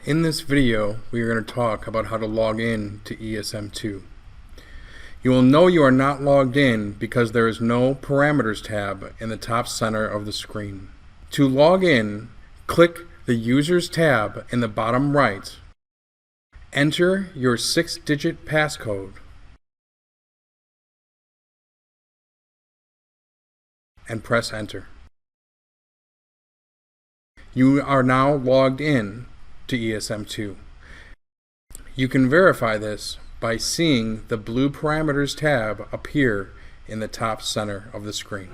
In this video, we are going to talk about how to log in to ESM2. You will know you are not logged in because there is no Parameters tab in the top center of the screen. To log in, click the Users tab in the bottom right. Enter your 6-digit passcode and press Enter. You are now logged in to ESM2. You can verify this by seeing the blue Parameters tab appear in the top center of the screen.